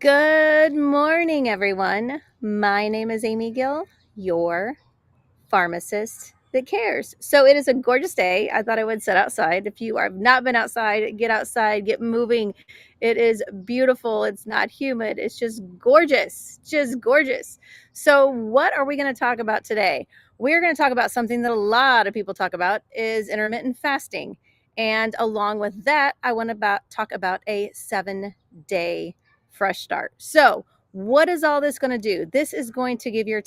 Good morning, everyone. My name is Amy Gill, your pharmacist that cares. So it is a gorgeous day. I thought I would sit outside. If you have not been outside, get moving. It is beautiful. It's not humid. It's just gorgeous. So what are we going to talk about today? We're going to talk about something that a lot of people talk about is intermittent fasting. And along with that, I want to talk about a 7-day fresh start. So what is all this going to do? This is going to give your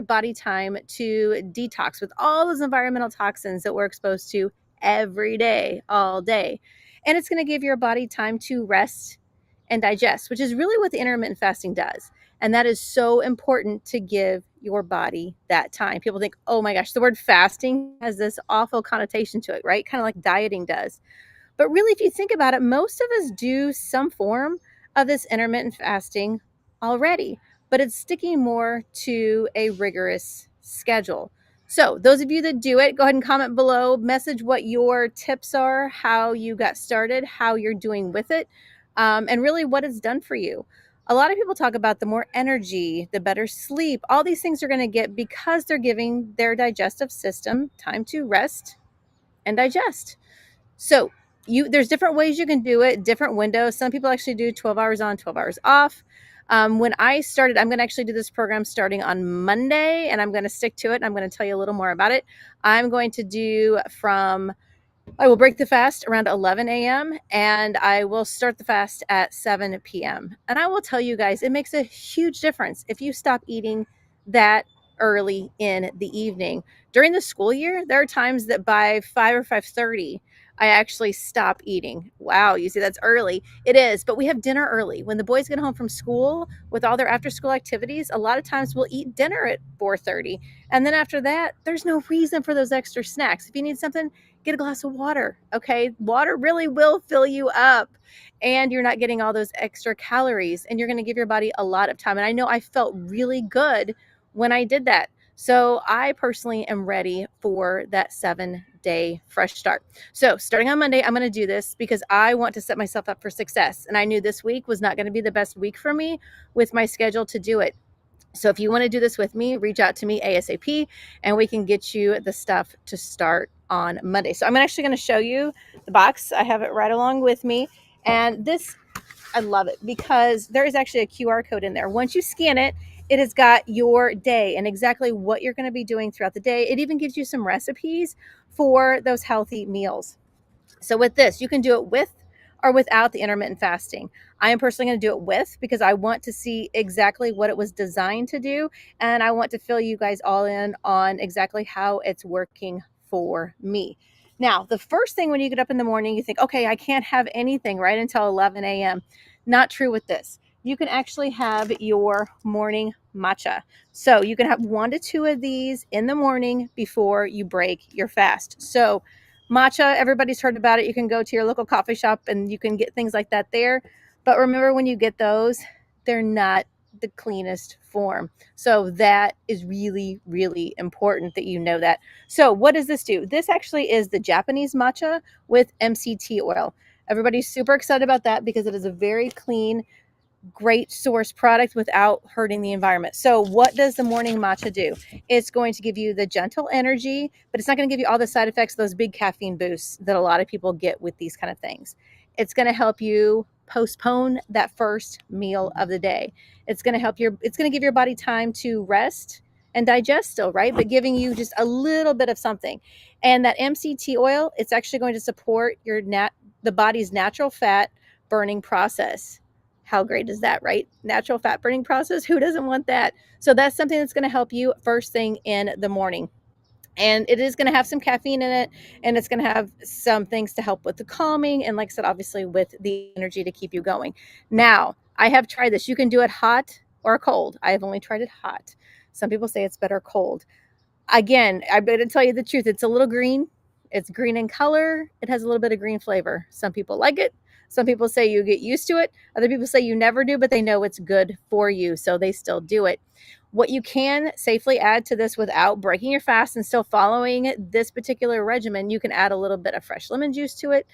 body time to detox with all those environmental toxins that we're exposed to every day, all day. And it's going to give your body time to rest and digest, which is really what the intermittent fasting does. And that is so important to give your body that time. People think, oh my gosh, the word fasting has this awful connotation to it, right? Kind of like dieting does. But really, if you think about it, most of us do some form of this intermittent fasting already, but it's sticking more to a rigorous schedule. So, those of you that do it, go ahead and comment below, message what your tips are, how you got started, how you're doing with it, and really what it's done for you. A lot of people talk about the more energy, the better sleep, all these things are going to get because they're giving their digestive system time to rest and digest. So there's different ways you can do it, different windows. Some people actually do 12 hours on, 12 hours off. When I started, I'm going to actually do this program starting on Monday, and I'm going to stick to it. And I'm going to tell you a little more about it. I'm going to do I will break the fast around 11 a.m. and I will start the fast at 7 p.m. And I will tell you guys, it makes a huge difference if you stop eating that early in the evening. During the school year, there are times that by 5 or 5:30, I actually stop eating. Wow, you see, that's early. It is, but we have dinner early. When the boys get home from school with all their after school activities, a lot of times we'll eat dinner at 4:30. And then after that, there's no reason for those extra snacks. If you need something, get a glass of water. Okay. Water really will fill you up and you're not getting all those extra calories and you're going to give your body a lot of time. And I know I felt really good when I did that. So I personally am ready for that 7-day fresh start. So starting on Monday, I'm going to do this because I want to set myself up for success. And I knew this week was not going to be the best week for me with my schedule to do it. So if you want to do this with me, reach out to me ASAP and we can get you the stuff to start on Monday. So I'm actually going to show you the box. I have it right along with me. And this, I love it because there is actually a QR code in there. Once you scan it, it has got your day and exactly what you're going to be doing throughout the day. It even gives you some recipes for those healthy meals. So with this, you can do it with or without the intermittent fasting. I am personally going to do it with because I want to see exactly what it was designed to do. And I want to fill you guys all in on exactly how it's working for me. Now, the first thing when you get up in the morning, you think, okay, I can't have anything right until 11 a.m. Not true with this. You can actually have your morning matcha. So you can have 1 to 2 of these in the morning before you break your fast. So matcha, everybody's heard about it. You can go to your local coffee shop and you can get things like that there. But remember, when you get those, they're not the cleanest form. So that is really, really important that you know that. So what does this do? This actually is the Japanese matcha with MCT oil. Everybody's super excited about that because it is a very clean, great source product without hurting the environment. So what does the morning matcha do? It's going to give you the gentle energy, but it's not going to give you all the side effects, those big caffeine boosts that a lot of people get with these kind of things. It's going to help you postpone that first meal of the day. It's going to give your body time to rest and digest still, right? But giving you just a little bit of something. And that MCT oil, it's actually going to support the body's natural fat burning process. How great is that, right? Natural fat burning process. Who doesn't want that? So that's something that's going to help you first thing in the morning. And it is going to have some caffeine in it, and it's going to have some things to help with the calming. And like I said, obviously with the energy to keep you going. Now, I have tried this. You can do it hot or cold. I have only tried it hot. Some people say it's better cold. Again, I'm going to tell you the truth. It's a little green. It's green in color. It has a little bit of green flavor. Some people like it. Some people say you get used to it. Other people say you never do, but they know it's good for you, so they still do it. What you can safely add to this without breaking your fast and still following this particular regimen, you can add a little bit of fresh lemon juice to it,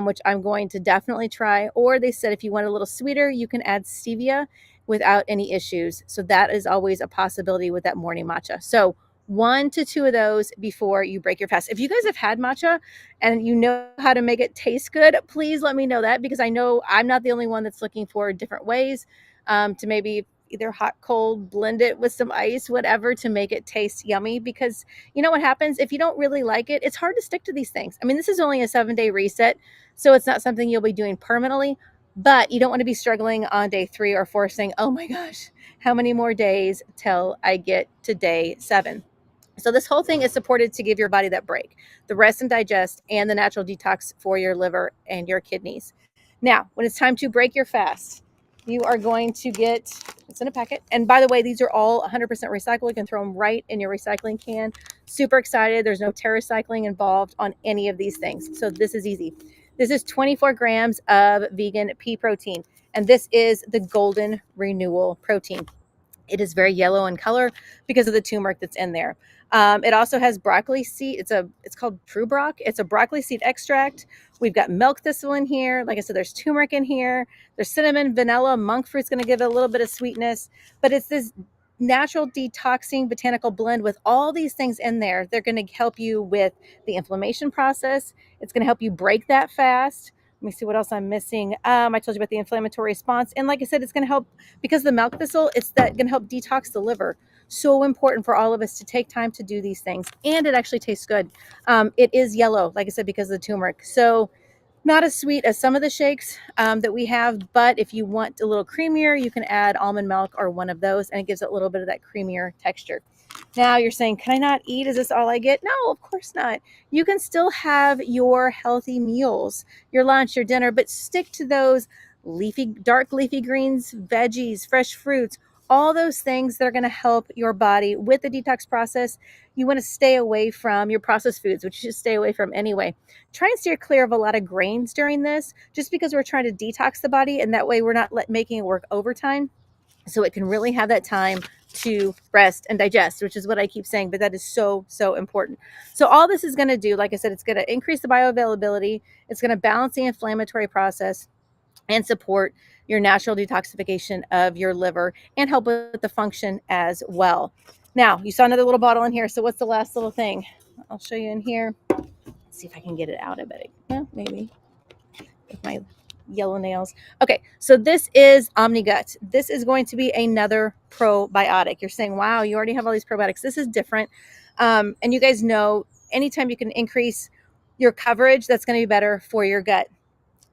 which I'm going to definitely try. Or they said if you want a little sweeter, you can add stevia without any issues. So that is always a possibility with that morning matcha. So 1 to 2 of those before you break your fast. If you guys have had matcha and you know how to make it taste good, please let me know that, because I know I'm not the only one that's looking for different ways to maybe either hot, cold, blend it with some ice, whatever, to make it taste yummy. Because you know what happens if you don't really like it, it's hard to stick to these things. I mean, this is only a 7-day reset, so it's not something you'll be doing permanently, but you don't want to be struggling on day 3 or 4 saying, oh my gosh, how many more days till I get to day 7? So this whole thing is supported to give your body that break, the rest and digest, and the natural detox for your liver and your kidneys. Now, when it's time to break your fast, you are going to get, it's in a packet. And by the way, these are all 100% recyclable. You can throw them right in your recycling can. Super excited. There's no TerraCycling involved on any of these things. So this is easy. This is 24 grams of vegan pea protein. And this is the Golden Renewal protein. It is very yellow in color because of the turmeric that's in there. It also has broccoli seed. It's called True Brock. It's a broccoli seed extract. We've got milk thistle in here. Like I said, there's turmeric in here. There's cinnamon, vanilla, monk fruit's going to give it a little bit of sweetness. But it's this natural detoxing botanical blend with all these things in there. They're going to help you with the inflammation process. It's going to help you break that fast. Let me see what else I'm missing. I told you about the inflammatory response. And like I said, it's going to help, because the milk thistle, it's that going to help detox the liver. So important for all of us to take time to do these things. And it actually tastes good. It is yellow, like I said, because of the turmeric. So not as sweet as some of the shakes that we have, but if you want a little creamier, you can add almond milk or one of those, and it gives it a little bit of that creamier texture. Now you're saying, can I not eat? Is this all I get? No, of course not. You can still have your healthy meals, your lunch, your dinner, but stick to those dark leafy greens, veggies, fresh fruits, all those things that are going to help your body with the detox process. You want to stay away from your processed foods, which you should stay away from anyway. Try and steer clear of a lot of grains during this, just because we're trying to detox the body, and that way we're not making it work overtime. So it can really have that time to rest and digest, which is what I keep saying, but that is so, so important. So all this is going to do, like I said, it's going to increase the bioavailability. It's going to balance the inflammatory process and support your natural detoxification of your liver and help with the function as well. Now, you saw another little bottle in here. So what's the last little thing? I'll show you in here. Let's see if I can get it out. I bet it, yeah, maybe with my yellow nails. Okay, so this is OmniGut. This is going to be another probiotic. You're saying, wow, you already have all these probiotics. This is different. And you guys know, anytime you can increase your coverage, that's going to be better for your gut.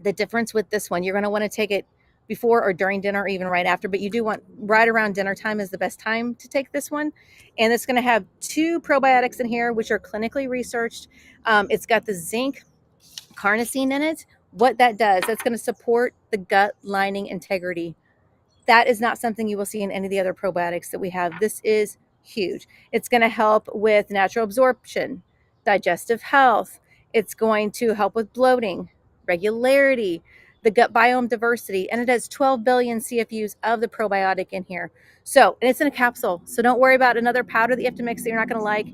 The difference with this one, you're going to want to take it before or during dinner, or even right after, but you do want right around dinner time is the best time to take this one. And it's going to have 2 probiotics in here, which are clinically researched. It's got the zinc carnosine in it. What that does, that's going to support the gut lining integrity. That is not something you will see in any of the other probiotics that we have. This is huge. It's going to help with natural absorption, digestive health. It's going to help with bloating, regularity, the gut biome diversity, and it has 12 billion CFUs of the probiotic in here. So, and it's in a capsule. So don't worry about another powder that you have to mix that you're not going to like.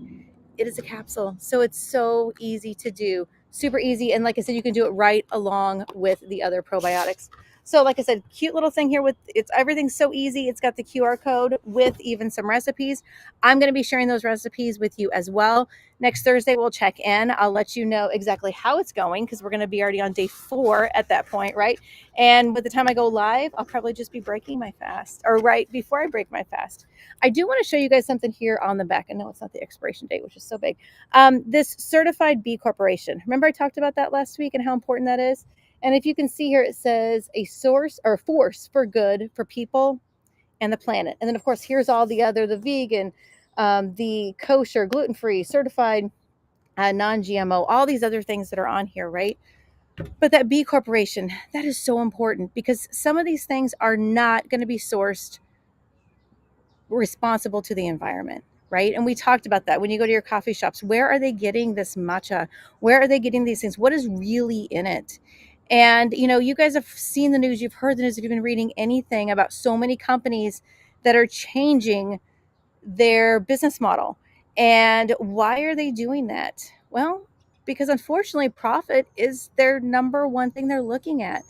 It is a capsule. So it's so easy to do, super easy. And like I said, you can do it right along with the other probiotics. So like I said, cute little thing here with it's everything's so easy. It's got the QR code with even some recipes. I'm going to be sharing those recipes with you as well. Next Thursday, we'll check in. I'll let you know exactly how it's going, because we're going to be already on day 4 at that point, right? And by the time I go live, I'll probably just be breaking my fast, or right before I break my fast. I do want to show you guys something here on the back. I know it's not the expiration date, which is so big. This certified B Corporation. Remember I talked about that last week and how important that is? And if you can see here, it says a source or force for good for people and the planet. And then, of course, here's all the other, the vegan, the kosher, gluten-free, certified, non-GMO, all these other things that are on here, right? But that B Corporation, that is so important, because some of these things are not going to be sourced responsible to the environment, right? And we talked about that. When you go to your coffee shops, where are they getting this matcha? Where are they getting these things? What is really in it? And, you know, you guys have seen the news, you've heard the news, if you've been reading anything about so many companies that are changing their business model. And why are they doing that? Well, because unfortunately profit is their number one thing they're looking at.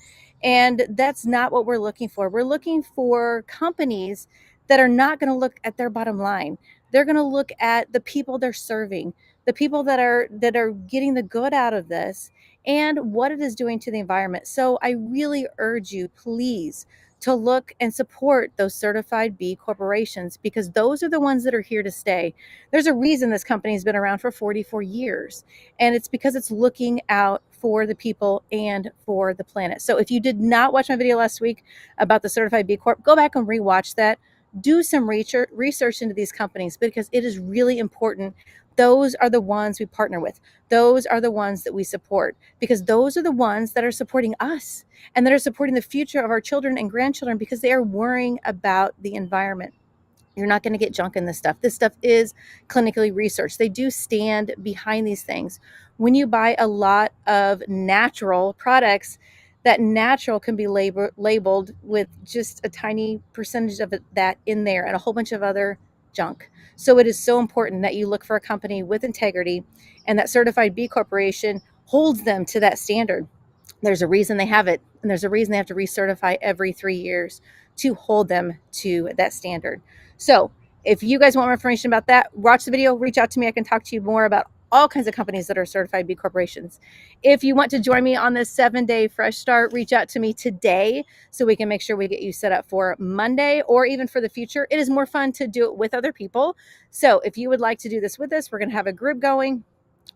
And that's not what we're looking for. We're looking for companies that are not going to look at their bottom line. They're going to look at the people they're serving, the people that are getting the good out of this, and what it is doing to the environment. So I really urge you, please, to look and support those certified B corporations, because those are the ones that are here to stay. There's a reason this company has been around for 44 years, and it's because it's looking out for the people and for the planet. So if you did not watch my video last week about the certified B Corp, go back and rewatch that. Do some research into these companies, because it is really important. Those are the ones we partner with. Those are the ones that we support, because those are the ones that are supporting us and that are supporting the future of our children and grandchildren, because they are worrying about the environment. You're not going to get junk in this stuff. This stuff is clinically researched. They do stand behind these things. When you buy a lot of natural products, that natural can be labeled with just a tiny percentage of that in there and a whole bunch of other junk. So it is so important that you look for a company with integrity, and that certified B corporation holds them to that standard. There's a reason they have it, and there's a reason they have to recertify every 3 years to hold them to that standard. So if you guys want more information about that, watch the video, reach out to me. I can talk to you more about all kinds of companies that are certified B corporations. If you want to join me on this 7-day fresh start, reach out to me today so we can make sure we get you set up for Monday, or even for the future. It is more fun to do it with other people. So if you would like to do this with us, we're going to have a group going.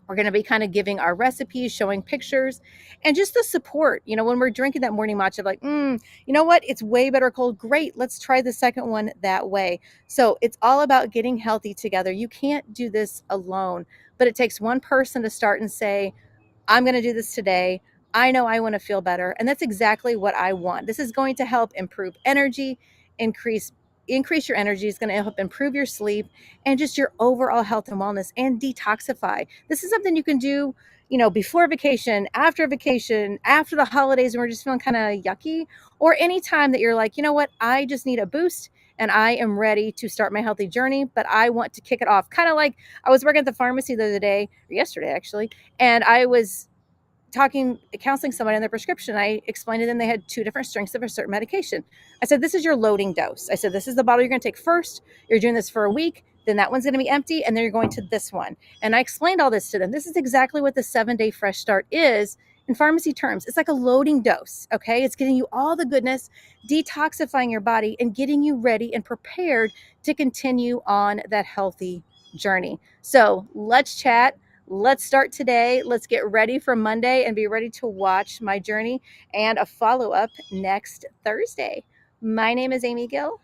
We're going to be kind of giving our recipes, showing pictures, and just the support. When we're drinking that morning matcha, like, you know what? It's way better cold. Great. Let's try the second one that way. So it's all about getting healthy together. You can't do this alone, but it takes one person to start and say, I'm going to do this today. I know I want to feel better. And that's exactly what I want. This is going to help improve energy, increase your energy. It's going to help improve your sleep and just your overall health and wellness, and detoxify. This is something you can do, before vacation, after the holidays, when we're just feeling kind of yucky, or anytime that you're like, you know what, I just need a boost and I am ready to start my healthy journey, but I want to kick it off. Kind of like I was working at the pharmacy the other day, or yesterday actually, and I was counseling someone on their prescription. I explained to them they had 2 different strengths of a certain medication. I said, this is your loading dose. I said, this is the bottle you're going to take first. You're doing this for a week. Then that one's going to be empty. And then you're going to this one. And I explained all this to them. This is exactly what the 7-day fresh start is in pharmacy terms. It's like a loading dose. Okay. It's getting you all the goodness, detoxifying your body, and getting you ready and prepared to continue on that healthy journey. So let's chat. Let's start today. Let's get ready for Monday and be ready to watch my journey and a follow-up next Thursday. My name is Amy Gill.